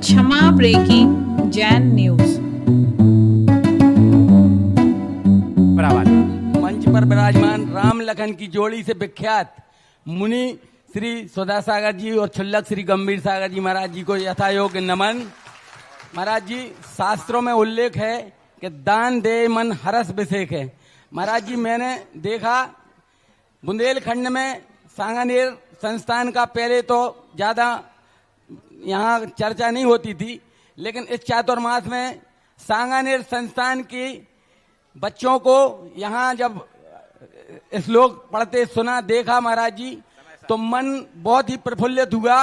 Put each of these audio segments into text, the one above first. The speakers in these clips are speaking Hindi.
क्षमा ब्रेकिंग जैन न्यूज। बराबर मंच पर विराजमान राम लखन की जोड़ी से विख्यात मुनि श्री सौदा सागर जी और छुल्लक श्री गंभीर सागर जी महाराज जी को यथायोग्य नमन। महाराज जी, शास्त्रों में उल्लेख है कि दान दे मन हरस बिसेक है। महाराज जी, मैंने देखा बुंदेलखंड में सांगानेर संस्थान का पहले तो ज्यादा यहाँ चर्चा नहीं होती थी, लेकिन इस चातुर्मास में सांगानेर संस्थान की बच्चों को यहाँ जब श्लोक पढ़ते सुना, देखा महाराज जी, तो मन बहुत ही प्रफुल्लित हुआ।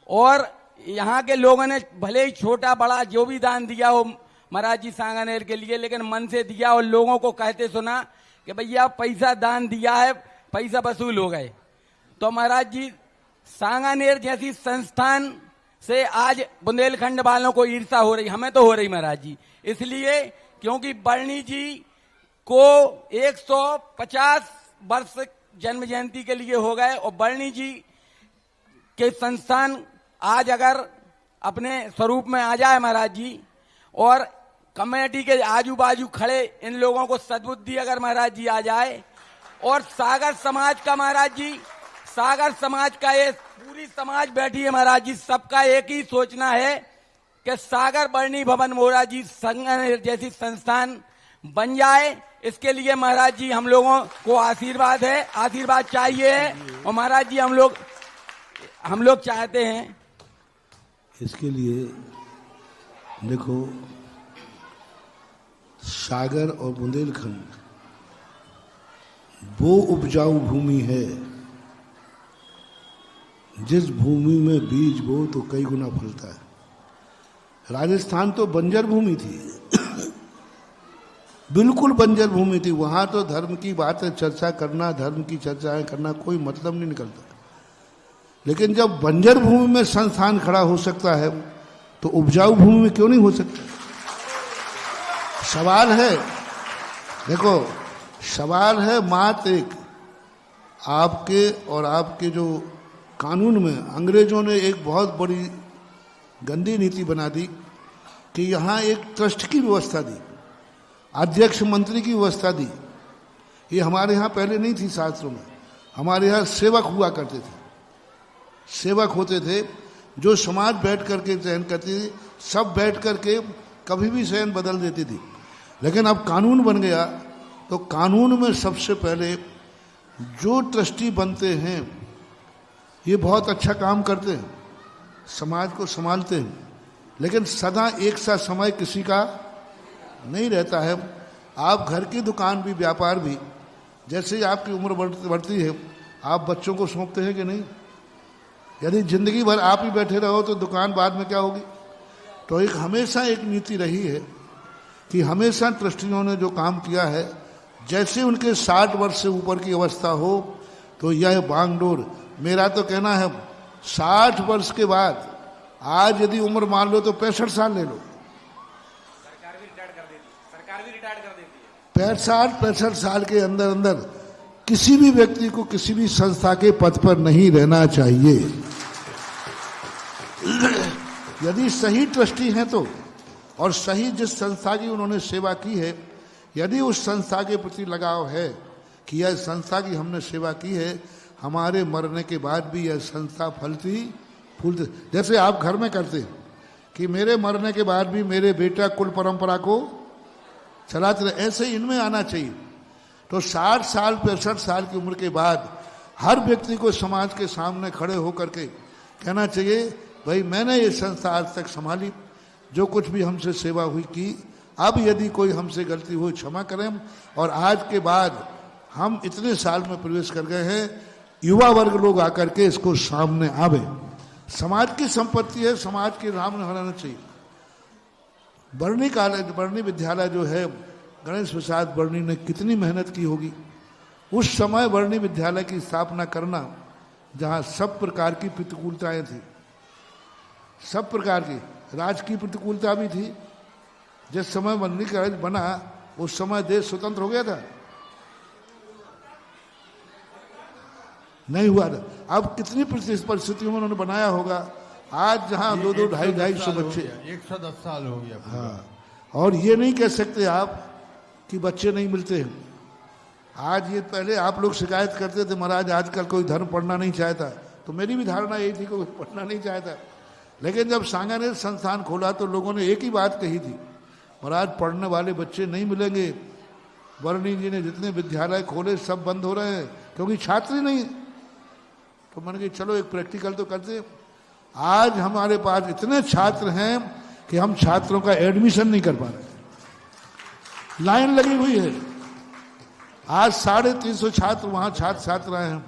और यहाँ के लोगों ने भले ही छोटा बड़ा जो भी दान दिया हो महाराज जी सांगानेर के लिए, लेकिन मन से दिया। और लोगों को कहते सुना कि भैया पैसा दान दिया है, पैसा वसूल हो गए। तो महाराज जी, सांगानेर जैसी संस्थान से आज बुंदेलखंड वालों को ईर्ष्या हो रही, हमें तो हो रही महाराज जी। इसलिए क्योंकि बरनी जी को 150 वर्ष जन्म जयंती के लिए हो गए, और बरनी जी के संस्थान आज अगर अपने स्वरूप में आ जाए महाराज जी, और कमेटी के आजू बाजू खड़े इन लोगों को सद्बुद्धि अगर महाराज जी आ जाए, और सागर समाज का महाराज जी, सागर समाज का ये पूरी समाज बैठी है महाराज जी, सबका एक ही सोचना है कि सागर बरनी भवन मोरा जी संगानेर जैसी संस्थान बन जाए। इसके लिए महाराज जी हम लोगों को आशीर्वाद है, आशीर्वाद चाहिए है, और महाराज जी हम लोग चाहते हैं। इसके लिए देखो, सागर और बुंदेलखंड वो उपजाऊ भूमि है जिस भूमि में बीज बो तो कई गुना फलता है। राजस्थान तो बंजर भूमि थी, बिल्कुल बंजर भूमि थी। वहां तो धर्म की बातें चर्चा करना, धर्म की चर्चाएं करना कोई मतलब नहीं निकलता। लेकिन जब बंजर भूमि में संस्थान खड़ा हो सकता है, तो उपजाऊ भूमि में क्यों नहीं हो सकता? सवाल है, देखो सवाल है मात्र एक, आपके और आपके जो कानून में अंग्रेजों ने एक बहुत बड़ी गंदी नीति बना दी कि यहाँ एक ट्रस्ट की व्यवस्था दी, अध्यक्ष मंत्री की व्यवस्था दी। ये हमारे यहाँ पहले नहीं थी शास्त्रों में। हमारे यहाँ सेवक हुआ करते थे, सेवक होते थे जो समाज बैठ करके चयन करती थी, सब बैठ करके कभी भी चयन बदल देती थी। लेकिन अब कानून बन गया, तो कानून में सबसे पहले जो ट्रस्टी बनते हैं ये बहुत अच्छा काम करते हैं, समाज को संभालते हैं, लेकिन सदा एक सा समय किसी का नहीं रहता है। आप घर की दुकान भी, व्यापार भी, जैसे ही आपकी उम्र बढ़ती है आप बच्चों को सौंपते हैं कि नहीं? यदि जिंदगी भर आप ही बैठे रहो तो दुकान बाद में क्या होगी? तो एक हमेशा एक नीति रही है कि हमेशा ट्रस्टियों ने जो काम किया है, जैसे उनके 60 वर्ष से ऊपर की अवस्था हो तो यह बांगडोर, मेरा तो कहना है 60 वर्ष के बाद, आज यदि उम्र मान लो तो 65 साल ले लो, सरकार भी रिटायर कर देती है। 65 साल के अंदर अंदर किसी भी व्यक्ति को किसी भी संस्था के पद पर नहीं रहना चाहिए। यदि सही ट्रस्टी हैं तो, और सही जिस संस्था की उन्होंने सेवा की है, यदि उस संस्था के प्रति लगाव है कि यह संस्था की हमने सेवा की है, हमारे मरने के बाद भी यह संस्था फलती फूलती, जैसे आप घर में करते हैं कि मेरे मरने के बाद भी मेरे बेटा कुल परंपरा को चलाते रहे, ऐसे इनमें आना चाहिए। तो 60 साल 65 साल की उम्र के बाद हर व्यक्ति को समाज के सामने खड़े होकर के कहना चाहिए, भाई मैंने ये संस्था आज तक संभाली, जो कुछ भी हमसे सेवा हुई की, अब यदि कोई हमसे गलती हुई क्षमा करें। और आज के बाद हम इतने साल में प्रवेश कर गए हैं, युवा वर्ग लोग आकर के इसको सामने आवे। समाज की संपत्ति है, समाज के नाम होना चाहिए। बरनी कॉलेज, बरनी विद्यालय जो है, गणेश प्रसाद बरनी ने कितनी मेहनत की होगी उस समय बरनी विद्यालय की स्थापना करना, जहाँ सब प्रकार की प्रतिकूलताएं थी, सब प्रकार की राजकीय प्रतिकूलता भी थी। जिस समय बरनी कॉलेज बना उस समय देश स्वतंत्र हो गया था, नहीं हुआ था। अब कितनी परिस्थितियों में उन्होंने बनाया होगा, आज जहां 200 250 बच्चे, 110 साल हो गया। हाँ, और ये नहीं कह सकते आप कि बच्चे नहीं मिलते हैं। आज ये पहले आप लोग शिकायत करते थे महाराज आजकल कोई धर्म पढ़ना नहीं चाहता, तो मेरी भी धारणा यही थी कोई पढ़ना नहीं चाहता। लेकिन जब सांगानेर संस्थान खोला तो लोगों ने एक ही बात कही थी, महाराज पढ़ने वाले बच्चे नहीं मिलेंगे। वर्णी जी ने जितने विद्यालय खोले सब बंद हो रहे हैं क्योंकि छात्र ही नहीं। तो मैंने कहा चलो एक प्रैक्टिकल तो करते हैं। आज हमारे पास इतने छात्र हैं कि हम छात्रों का एडमिशन नहीं कर पा रहे, लाइन लगी हुई है। आज 350 छात्र वहां छात्राएं हैं।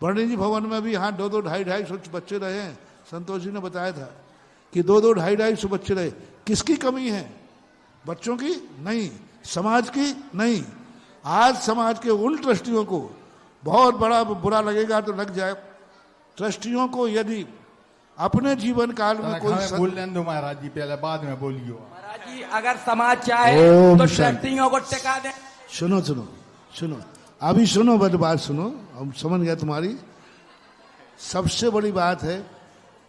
वर्णी जी भवन में भी यहाँ 200 250 बच्चे रहे हैं। संतोष जी ने बताया था कि 200 250 बच्चे रहे। किसकी कमी है? बच्चों की नहीं, समाज की नहीं। आज समाज के उन ट्रस्टियों को बहुत बड़ा बुरा लगेगा तो लग जाए। ट्रस्टियों को यदि अपने जीवन काल में कोई बोल लें दो महाराज जी, पहले बाद में बोलियो। महाराज जी अगर समाज चाहे तो ट्रस्टियों को टिका दे। सुनो सुनो सुनो, अभी सुनो, बात सुनो, हम समझ गए तुम्हारी। सबसे बड़ी बात है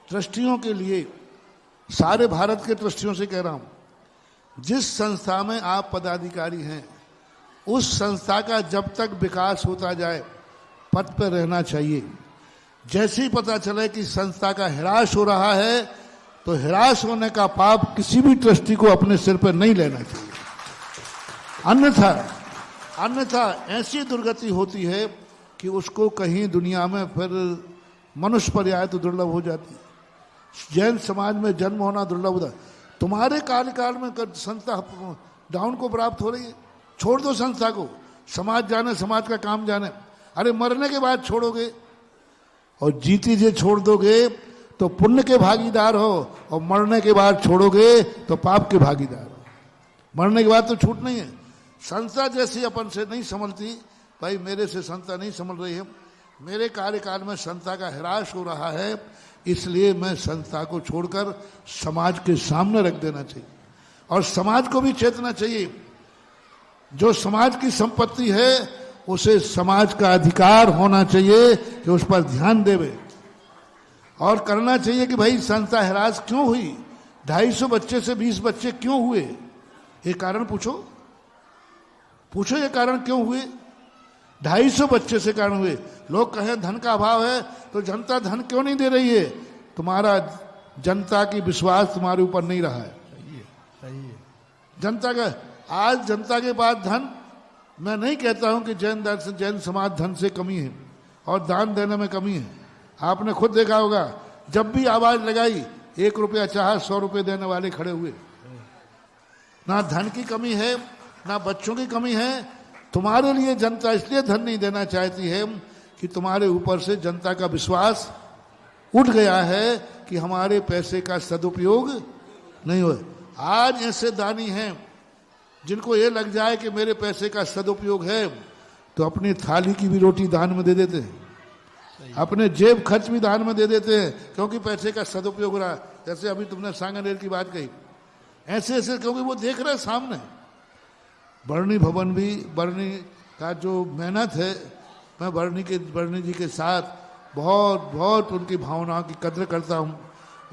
ट्रस्टियों के लिए, सारे भारत के ट्रस्टियों से कह रहा हूं, जिस संस्था में आप पदाधिकारी हैं उस संस्था का जब तक विकास होता जाए पद पर रहना चाहिए। जैसे ही पता चले कि संस्था का ह्रास हो रहा है तो ह्रास होने का पाप किसी भी ट्रस्टी को अपने सिर पर नहीं लेना चाहिए। अन्यथा ऐसी दुर्गति होती है कि उसको कहीं दुनिया में फिर मनुष्य पर्याय तो दुर्लभ हो जाती है। जैन समाज में जन्म होना दुर्लभ होता है। तुम्हारे कार्यकाल में संस्था डाउन को प्राप्त हो रही है। छोड़ दो संस्था को, समाज जाने, समाज का काम जाने। अरे मरने के बाद छोड़ोगे और जीती जे छोड़ दोगे तो पुण्य के भागीदार हो, और मरने के बाद छोड़ोगे तो पाप के भागीदार हो। मरने के बाद तो छूट नहीं है। संस्था जैसी अपन से नहीं संभलती, भाई मेरे से संस्था नहीं संभल रही है, मेरे कार्यकाल में संस्था का ह्रास हो रहा है, इसलिए मैं संस्था को छोड़कर समाज के सामने रख देना चाहिए। और समाज को भी चेतना चाहिए, जो समाज की संपत्ति है उसे समाज का अधिकार होना चाहिए कि उस पर ध्यान देवे। और करना चाहिए कि भाई संस्था ह्रास क्यों हुई, 250 बच्चे से 20 बच्चे क्यों हुए, ये कारण पूछो ये कारण क्यों हुए। 250 बच्चे से कारण हुए। लोग कहें धन का अभाव है, तो जनता धन क्यों नहीं दे रही है? तुम्हारा जनता की विश्वास तुम्हारे ऊपर नहीं रहा है। सही है। जनता का आज जनता के पास धन, मैं नहीं कहता हूं कि जैन समाज धन से कमी है और दान देने में कमी है। आपने खुद देखा होगा, जब भी आवाज लगाई 1 रुपया चाहे 100 रुपये देने वाले खड़े हुए। ना धन की कमी है ना बच्चों की कमी है। तुम्हारे लिए जनता इसलिए धन नहीं देना चाहती है कि तुम्हारे ऊपर से जनता का विश्वास उठ गया है कि हमारे पैसे का सदुपयोग नहीं हो। आज ऐसे दानी हैं जिनको ये लग जाए कि मेरे पैसे का सदुपयोग है तो अपनी थाली की भी रोटी दान में दे देते हैं, अपने जेब खर्च भी दान में दे देते हैं, क्योंकि पैसे का सदुपयोग हो रहा है। जैसे अभी तुमने सांगानेर की बात कही, ऐसे क्योंकि वो देख रहे सामने। वर्णी भवन भी, वर्णी का जो मेहनत है, मैं वर्णी जी के साथ बहुत उनकी भावनाओं की कद्र करता हूँ,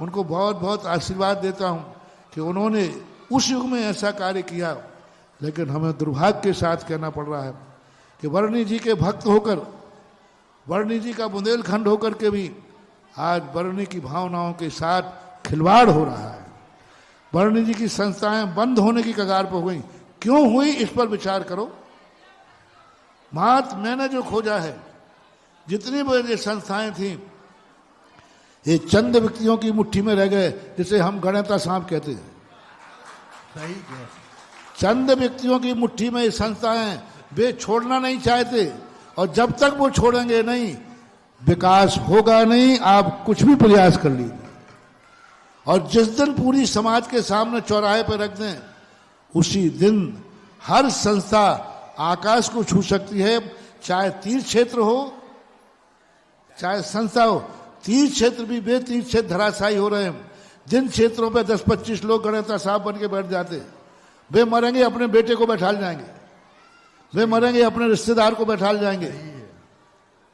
उनको बहुत आशीर्वाद देता हूँ कि उन्होंने उस युग में ऐसा कार्य किया। लेकिन हमें दुर्भाग्य के साथ कहना पड़ रहा है कि वर्णी जी के भक्त होकर, वर्णी जी का बुंदेलखंड होकर के भी आज वर्णी की भावनाओं के साथ खिलवाड़ हो रहा है। वर्णी जी की संस्थाएं बंद होने की कगार पर हो गई। क्यों हुई, इस पर विचार करो। मैंने जो खोजा है, जितनी बड़ी संस्थाएं थी ये चंद व्यक्तियों की मुट्ठी में रह गए, जिसे हम गणेता सांप कहते हैं। सही है। चंद व्यक्तियों की मुट्ठी में ये संस्थाएं, वे छोड़ना नहीं चाहते, और जब तक वो छोड़ेंगे नहीं विकास होगा नहीं। आप कुछ भी प्रयास कर लीजिए, और जिस दिन पूरी समाज के सामने चौराहे पर रख दें, उसी दिन हर संस्था आकाश को छू सकती है। चाहे तीर्थ क्षेत्र हो चाहे संस्था हो, तीर्थ क्षेत्र भी तीर्थ क्षेत्र धराशायी हो रहे हैं। जिन क्षेत्रों पे 10-25 लोग गणेता साहब बन के बैठ जाते, वे मरेंगे अपने बेटे को बैठा जाएंगे, वे मरेंगे अपने रिश्तेदार को बैठा जाएंगे।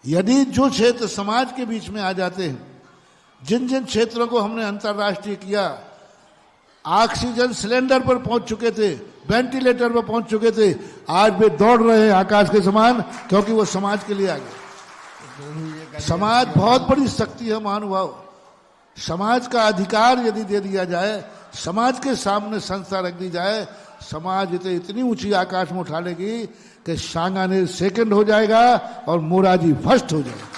यदि जो क्षेत्र समाज के बीच में आ जाते हैं जिन जिन क्षेत्रों को हमने अंतर्राष्ट्रीय किया, ऑक्सीजन सिलेंडर पर पहुंच चुके थे, वेंटिलेटर पर पहुंच चुके थे, आज वे दौड़ रहे हैं आकाश के समान, क्योंकि वो समाज के लिए आ गए। समाज बहुत बड़ी शक्ति है महानुभाव। समाज का अधिकार यदि दे दिया जाए, समाज के सामने संस्था रख दी जाए, समाज इतनी ऊंची आकाश में उठा लेगी कि सांगानेर सेकंड हो जाएगा और मोराजी फर्स्ट हो जाएगा।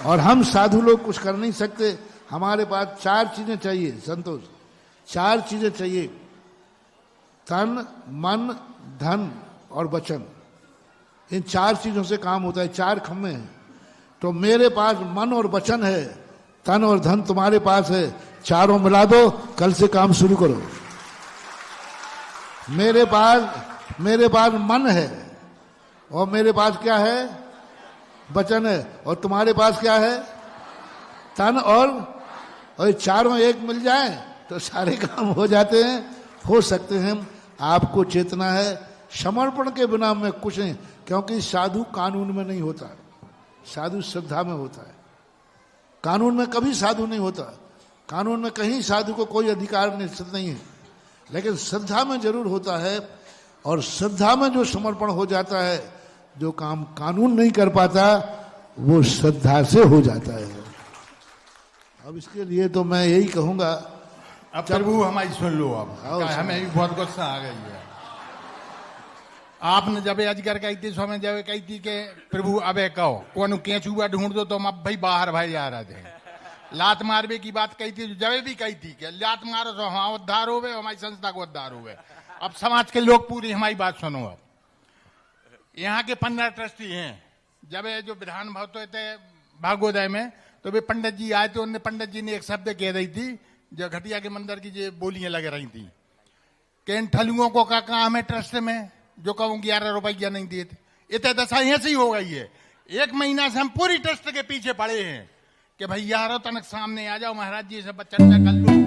और हम साधु लोग कुछ कर नहीं सकते। हमारे पास 4 चीजें चाहिए संतोष, 4 चीजें चाहिए, तन, मन, धन और वचन। इन 4 चीजों से काम होता है। 4 खम्भे हैं। तो मेरे पास मन और वचन है, तन और धन तुम्हारे पास है, चारों मिला दो, कल से काम शुरू करो। मेरे पास मन है और मेरे पास क्या है, वचन है, और तुम्हारे पास क्या है, तन और ये चारों एक मिल जाए तो सारे काम हो जाते हैं, हो सकते हैं। आपको चेतना है, समर्पण के बिना में कुछ नहीं, क्योंकि साधु कानून में नहीं होता, साधु श्रद्धा में होता है। कानून में कभी साधु नहीं होता, कानून में कहीं साधु को कोई अधिकार निश्चित नहीं है, लेकिन श्रद्धा में जरूर होता है। और श्रद्धा में जो समर्पण हो जाता है, जो काम कानून नहीं कर पाता, वो श्रद्धा से हो जाता है। अब इसके लिए तो मैं यही कहूंगा, अब प्रभु हमारी सुन लो। अब आओ, हमें भी बहुत गुस्सा आ गई है। आपने जब अजगर कही थी, स्वामी जब कही थी कि प्रभु अबे कहो कौन केंचुआ ढूंढ दो, तो हम अब भाई बाहर भाई जा रहे थे। लात मारवे की बात कही थी, जब भी कही थी कि लात मारो तो हमारा उद्धार होवे, हमारी संस्था को उद्धार होवे। अब समाज के लोग पूरी हमारी बात सुनो। अब यहाँ के 15 ट्रस्टी हैं। जब ये जो विधान भवन थे भागोदय में, तो वे पंडित जी आए थे। उनने पंडित जी ने एक शब्द कह रही थी, जो घटिया के मंदिर की जो बोलियां लग रही थी कि इन ठलुओं को का काम है ट्रस्ट में, जो कहूँ 11 रुपया नहीं दिए थे। इतने दशा ऐसी हो गई है। 1 महीना से हम पूरी ट्रस्ट के पीछे पड़े हैं कि भाई यारो तनक सामने आ जाओ, महाराज जी से चर्चा कर लो।